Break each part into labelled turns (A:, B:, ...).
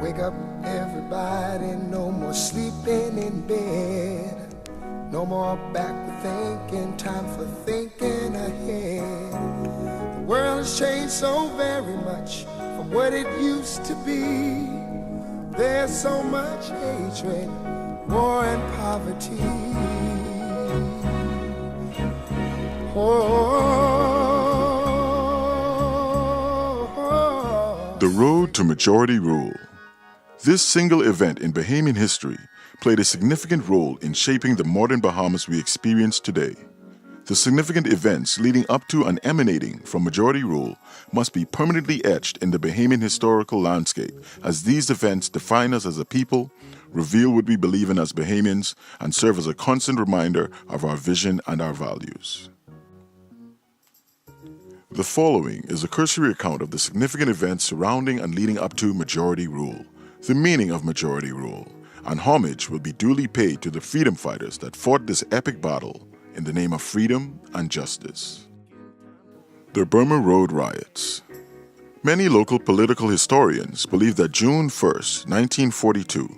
A: Wake up everybody, no more sleeping in bed. No more backward thinking, time for thinking ahead. The world has changed so very much from what it used to be. There's so much hatred, war and poverty.
B: The road to majority rule. This single event in Bahamian history played a significant role in shaping the modern Bahamas we experience today. The significant events leading up to and emanating from majority rule must be permanently etched in the Bahamian historical landscape, as these events define us as a people, reveal what we believe in as Bahamians, and serve as a constant reminder of our vision and our values. The following is a cursory account of the significant events surrounding and leading up to majority rule, the meaning of majority rule, and homage will be duly paid to the freedom fighters that fought this epic battle in the name of freedom and justice. The Burma Road Riots. Many local political historians believe that June 1st, 1942,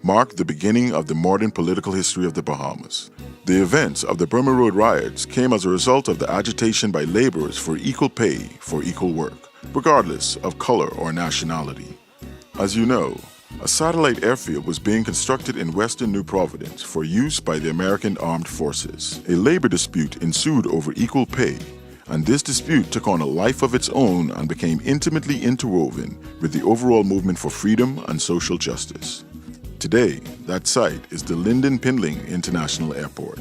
B: marked the beginning of the modern political history of the Bahamas. The events of the Burma Road Riots came as a result of the agitation by laborers for equal pay for equal work, regardless of color or nationality. As you know, a satellite airfield was being constructed in western New Providence for use by the American Armed Forces. A labor dispute ensued over equal pay, and this dispute took on a life of its own and became intimately interwoven with the overall movement for freedom and social justice. Today, that site is the Lynden Pindling International Airport.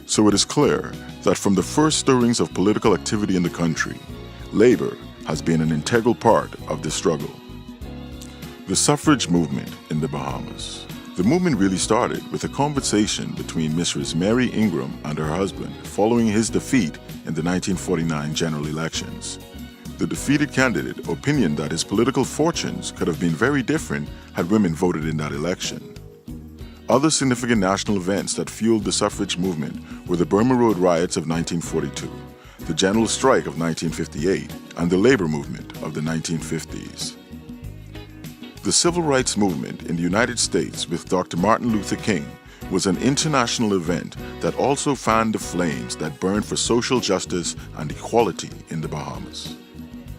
B: So it is clear that from the first stirrings of political activity in the country, labor has been an integral part of the struggle. The suffrage movement in the Bahamas. The movement really started with a conversation between Mrs. Mary Ingram and her husband following his defeat in the 1949 general elections. The defeated candidate opinioned that his political fortunes could have been very different had women voted in that election. Other significant national events that fueled the suffrage movement were the Burma Road Riots of 1942, the General Strike of 1958, and the labor movement of the 1950s. The civil rights movement in the United States with Dr. Martin Luther King was an international event that also fanned the flames that burned for social justice and equality in the Bahamas.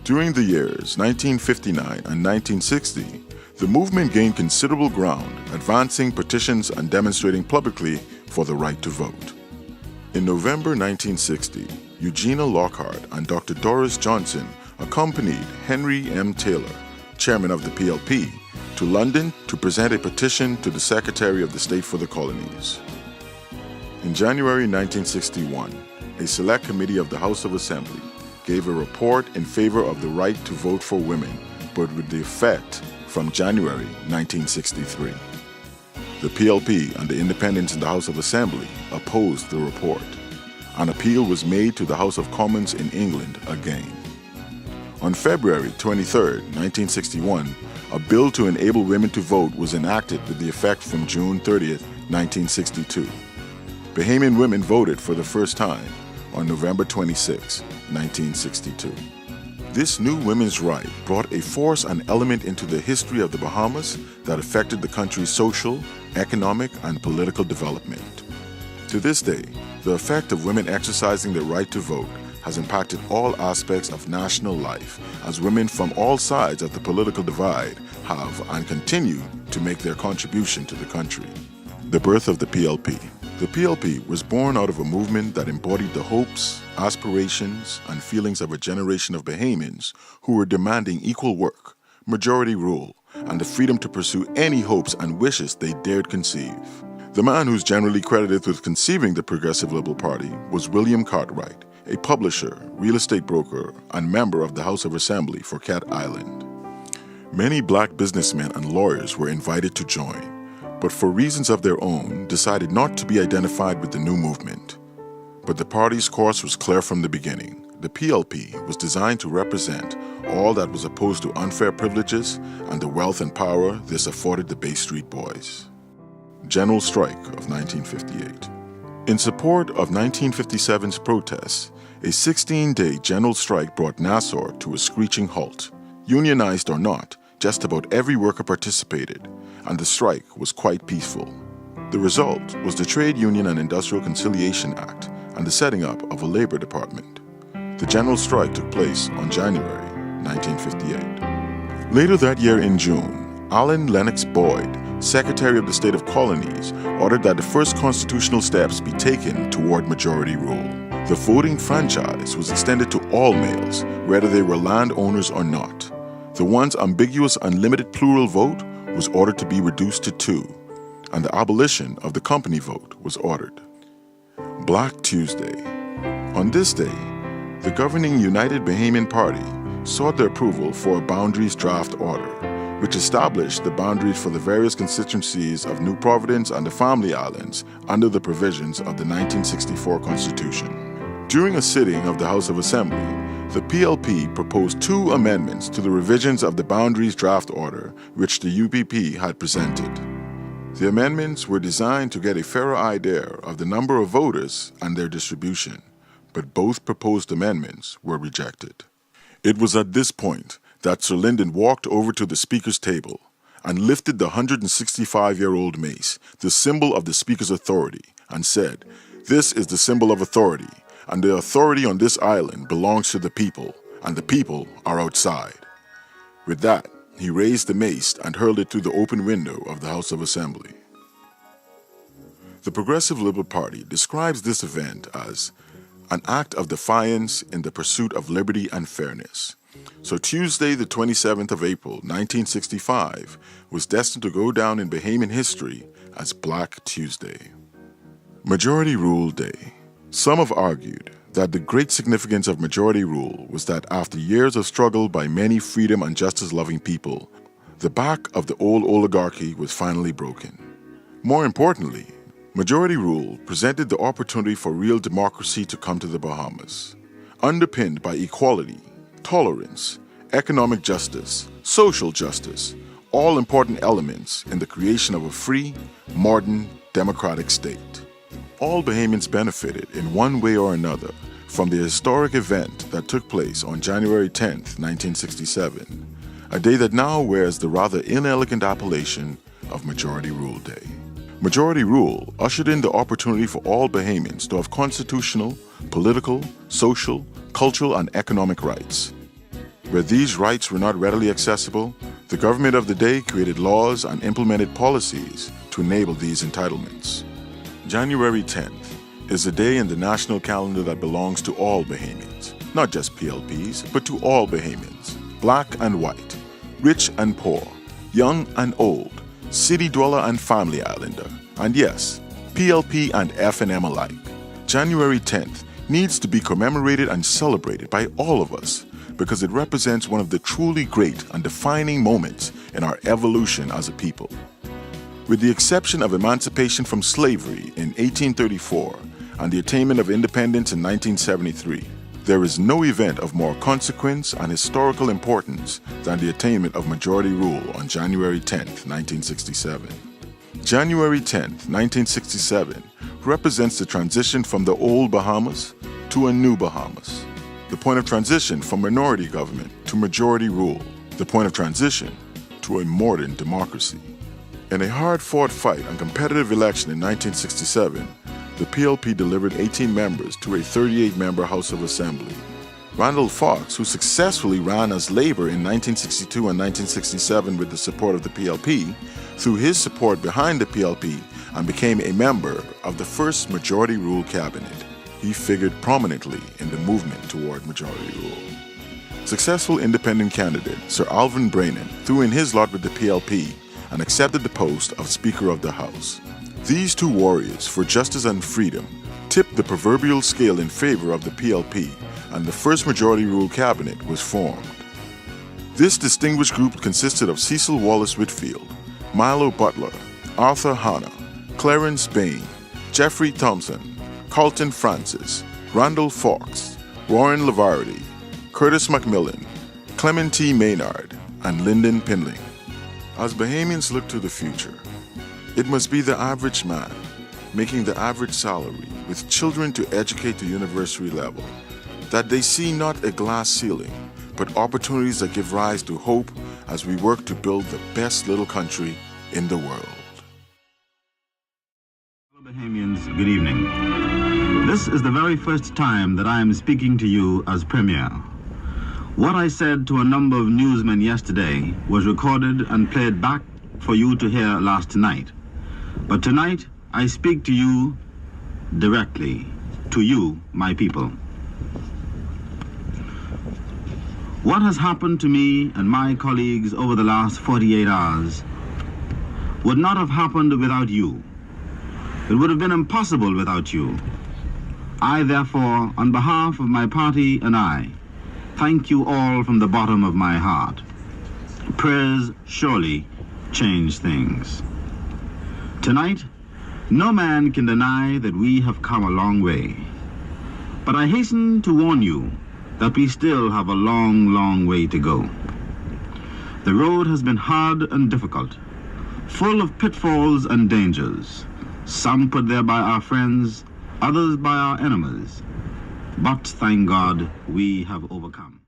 B: During the years 1959 and 1960, the movement gained considerable ground, advancing petitions and demonstrating publicly for the right to vote. In November 1960, Eugenia Lockhart and Dr. Doris Johnson accompanied Henry M. Taylor, chairman of the PLP, to London to present a petition to the Secretary of the State for the Colonies. In January 1961, a select committee of the House of Assembly gave a report in favor of the right to vote for women, but with the effect from January 1963. The PLP and the independents in the House of Assembly opposed the report. An appeal was made to the House of Commons in England again. On February 23, 1961, a bill to enable women to vote was enacted with the effect from June 30, 1962. Bahamian women voted for the first time on November 26, 1962. This new women's right brought a force and element into the history of the Bahamas that affected the country's social, economic, and political development. To this day, the effect of women exercising their right to vote has impacted all aspects of national life, as women from all sides of the political divide have and continue to make their contribution to the country. The birth of the PLP. The PLP was born out of a movement that embodied the hopes, aspirations, and feelings of a generation of Bahamians who were demanding equal work, majority rule, and the freedom to pursue any hopes and wishes they dared conceive. The man who's generally credited with conceiving the Progressive Liberal Party was William Cartwright, a publisher, real estate broker, and member of the House of Assembly for Cat Island. Many black businessmen and lawyers were invited to join, but for reasons of their own decided not to be identified with the new movement. But the party's course was clear from the beginning. The PLP was designed to represent all that was opposed to unfair privileges and the wealth and power this afforded the Bay Street Boys. General Strike of 1958. In support of 1957's protests, a 16-day general strike brought Nassau to a screeching halt. Unionized or not, just about every worker participated, and the strike was quite peaceful. The result was the Trade Union and Industrial Conciliation Act and the setting up of a labor department. The general strike took place on January 1958. Later that year in June, Allen Lennox Boyd, Secretary of the State of Colonies, ordered that the first constitutional steps be taken toward majority rule. The voting franchise was extended to all males, whether they were landowners or not. The once ambiguous unlimited plural vote was ordered to be reduced to 2, and the abolition of the company vote was ordered. Black Tuesday. On this day, the governing United Bahamian Party sought the approval for a boundaries draft order, which established the boundaries for the various constituencies of New Providence and the Family Islands under the provisions of the 1964 Constitution. During a sitting of the House of Assembly, the PLP proposed 2 amendments to the revisions of the boundaries draft order which the UPP had presented. The amendments were designed to get a fairer idea of the number of voters and their distribution, but both proposed amendments were rejected. It was at this point that Sir Lyndon walked over to the Speaker's table and lifted the 165-year-old mace, the symbol of the Speaker's authority, and said, "This is the symbol of authority, and the authority on this island belongs to the people, and the people are outside." With that, he raised the mace and hurled it through the open window of the House of Assembly. The Progressive Liberal Party describes this event as an act of defiance in the pursuit of liberty and fairness. So Tuesday, the 27th of April, 1965, was destined to go down in Bahamian history as Black Tuesday. Majority Rule Day. Some have argued that the great significance of majority rule was that after years of struggle by many freedom and justice-loving people, the back of the old oligarchy was finally broken. More importantly, majority rule presented the opportunity for real democracy to come to the Bahamas, underpinned by equality, tolerance, economic justice, social justice, all important elements in the creation of a free, modern, democratic state. All Bahamians benefited in one way or another from the historic event that took place on January 10, 1967, a day that now wears the rather inelegant appellation of Majority Rule Day. Majority Rule ushered in the opportunity for all Bahamians to have constitutional, political, social, cultural, and economic rights. Where these rights were not readily accessible, the government of the day created laws and implemented policies to enable these entitlements. January 10th is a day in the national calendar that belongs to all Bahamians, not just PLPs, but to all Bahamians, black and white, rich and poor, young and old, city dweller and family islander, and yes, PLP and F&M alike. January 10th needs to be commemorated and celebrated by all of us because it represents one of the truly great and defining moments in our evolution as a people. With the exception of emancipation from slavery in 1834 and the attainment of independence in 1973, there is no event of more consequence and historical importance than the attainment of majority rule on January 10, 1967. January 10, 1967 represents the transition from the old Bahamas to a new Bahamas, the point of transition from minority government to majority rule, the point of transition to a modern democracy. In a hard-fought fight and competitive election in 1967, the PLP delivered 18 members to a 38-member House of Assembly. Randall Fox, who successfully ran as Labour in 1962 and 1967 with the support of the PLP, threw his support behind the PLP and became a member of the first Majority Rule Cabinet. He figured prominently in the movement toward majority rule. Successful independent candidate Sir Alvin Brannan threw in his lot with the PLP and accepted the post of Speaker of the House. These two warriors for justice and freedom tipped the proverbial scale in favor of the PLP, and the first Majority Rule Cabinet was formed. This distinguished group consisted of Cecil Wallace Whitfield, Milo Butler, Arthur Hanna, Clarence Bain, Jeffrey Thompson, Carlton Francis, Randall Fox, Warren Lavardy, Curtis Macmillan, Clement T. Maynard, and Lyndon Pinling. As Bahamians look to the future, it must be the average man making the average salary with children to educate to university level, that they see not a glass ceiling, but opportunities that give rise to hope as we work to build the best little country in the world.
C: Bahamians, good evening. This is the very first time that I am speaking to you as Premier. What I said to a number of newsmen yesterday was recorded and played back for you to hear last night. But tonight, I speak to you directly, to you, my people. What has happened to me and my colleagues over the last 48 hours would not have happened without you. It would have been impossible without you. I, therefore, on behalf of my party and I, thank you all from the bottom of my heart. Prayers surely change things. Tonight, no man can deny that we have come a long way. But I hasten to warn you that we still have a long, long way to go. The road has been hard and difficult, full of pitfalls and dangers, some put there by our friends, others by our enemies. But thank God, we have overcome.